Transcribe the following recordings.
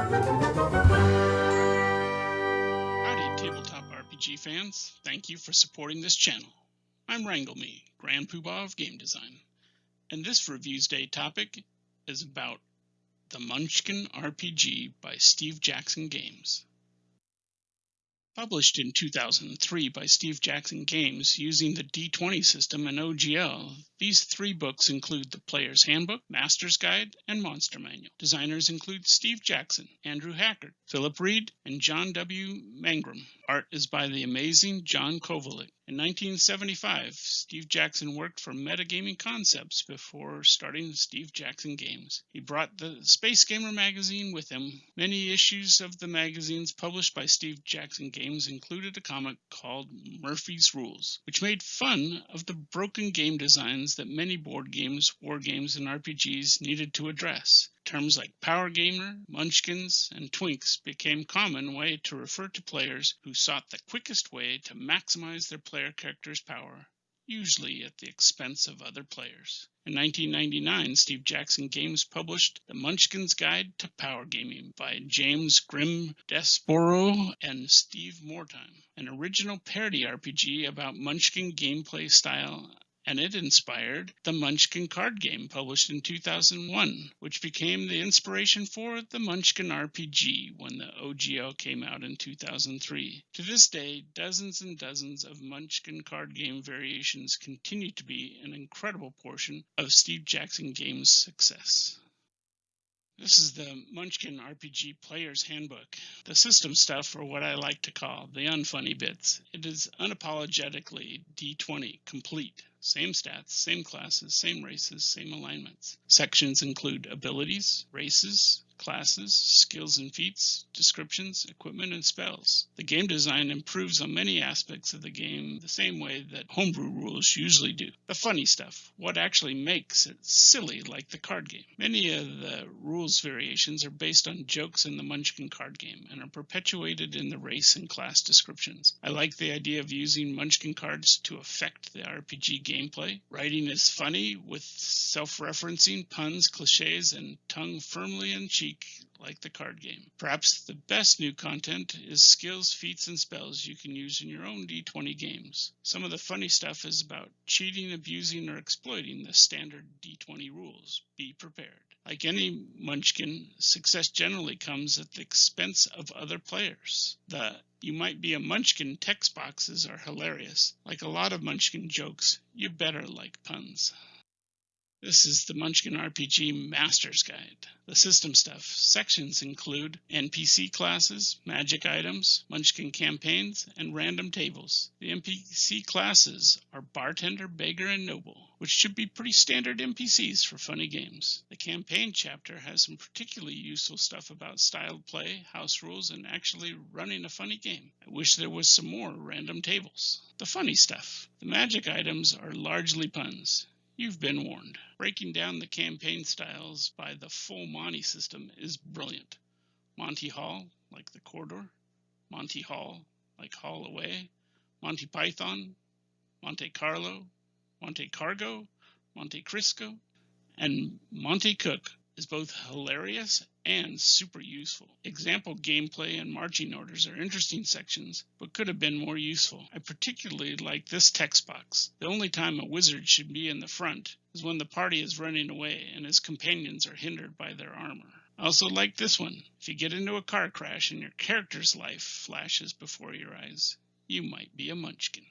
Howdy, tabletop RPG fans. Thank you for supporting this channel. I'm Wrangleme, Grand Poobah of Game Design, and this Reviews Day topic is about the Munchkin RPG by Steve Jackson Games. Published in 2003 by Steve Jackson Games using the D20 system and OGL, these 3 books include the Player's Handbook, Master's Guide, and Monster Manual. Designers include Steve Jackson, Andrew Hackert, Philip Reed, and John W. Mangrum. Art is by the amazing John Kovalik. In 1975, Steve Jackson worked for Metagaming Concepts before starting Steve Jackson Games. He brought the Space Gamer magazine with him. Many issues of the magazines published by Steve Jackson Games included a comic called Murphy's Rules, which made fun of the broken game designs that many board games, war games, and RPGs needed to address. Terms like Power Gamer, Munchkins, and Twinks became a common way to refer to players who sought the quickest way to maximize their player character's power, usually at the expense of other players. In 1999, Steve Jackson Games published The Munchkin's Guide to Power Gaming by James Grimm Desborough and Steve Mortime, an original parody RPG about Munchkin gameplay style, and it inspired the Munchkin card game published in 2001, which became the inspiration for the Munchkin RPG when the OGL came out in 2003. To this day, dozens and dozens of Munchkin card game variations continue to be an incredible portion of Steve Jackson Games' success. This is the Munchkin RPG Player's Handbook. The system stuff, or what I like to call the unfunny bits. It is unapologetically D20 complete. Same stats, same classes, same races, same alignments. Sections include abilities, races, classes, skills and feats, descriptions, equipment, and spells. The game design improves on many aspects of the game the same way that homebrew rules usually do. The funny stuff, what actually makes it silly like the card game. Many of the rules variations are based on jokes in the Munchkin card game and are perpetuated in the race and class descriptions. I like the idea of using Munchkin cards to affect the RPG gameplay. Writing is funny with self-referencing, puns, cliches, and tongue firmly in cheek like the card game. Perhaps the best new content is skills, feats, and spells you can use in your own D20 games. Some of the funny stuff is about cheating, abusing, or exploiting the standard D20 rules. Be prepared. Like any Munchkin, success generally comes at the expense of other players. The "you might be a Munchkin" text boxes are hilarious. Like a lot of Munchkin jokes, you better like puns. This is the Munchkin RPG Master's Guide. The system stuff. Sections include NPC classes, magic items, Munchkin campaigns, and random tables. The NPC classes are Bartender, Beggar, and Noble, which should be pretty standard NPCs for funny games. The campaign chapter has some particularly useful stuff about styled play, house rules, and actually running a funny game. I wish there was some more random tables. The funny stuff. The magic items are largely puns. You've been warned. Breaking down the campaign styles by the full Monty system is brilliant. Monty Hall, like the corridor. Monty Hall, like Hall Away. Monty Python. Monte Carlo. Monte Cargo. Monte Cristo. And Monte Cook is both hilarious and super useful. Example gameplay and marching orders are interesting sections, but could have been more useful. I particularly like this text box. The only time a wizard should be in the front is when the party is running away and his companions are hindered by their armor. I also like this one. If you get into a car crash and your character's life flashes before your eyes, you might be a Munchkin.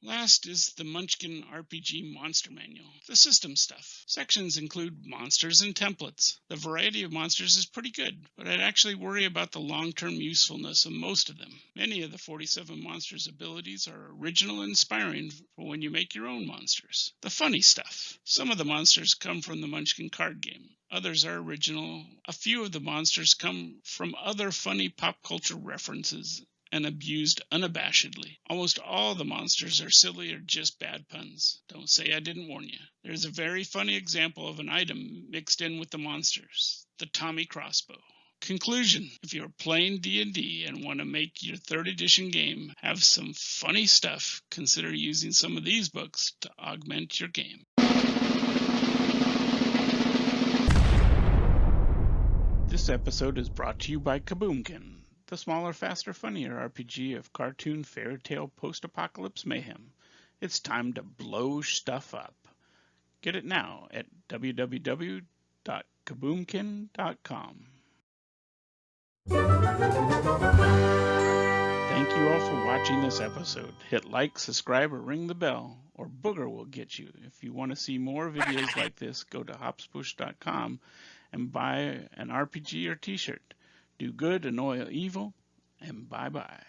Last is the Munchkin RPG Monster Manual, the system stuff. Sections include monsters and templates. The variety of monsters is pretty good, but I'd actually worry about the long-term usefulness of most of them. Many of the 47 monsters' abilities are original and inspiring for when you make your own monsters. The funny stuff. Some of the monsters come from the Munchkin card game. Others are original. A few of the monsters come from other funny pop culture references and abused unabashedly. Almost all the monsters are silly or just bad puns. Don't say I didn't warn you. There's a very funny example of an item mixed in with the monsters, the Tommy crossbow. Conclusion: if you're playing D&D and want to make your 3rd edition game have some funny stuff, consider using some of these books to augment your game. This episode is brought to you by Kaboomkin, the smaller, faster, funnier RPG of cartoon, fairy tale, post-apocalypse mayhem. It's time to blow stuff up. Get it now at www.kaboomkin.com. Thank you all for watching this episode. Hit like, subscribe, or ring the bell, or Booger will get you. If you want to see more videos like this, go to hopspush.com and buy an RPG or t-shirt. Do good, annoy evil, and bye-bye.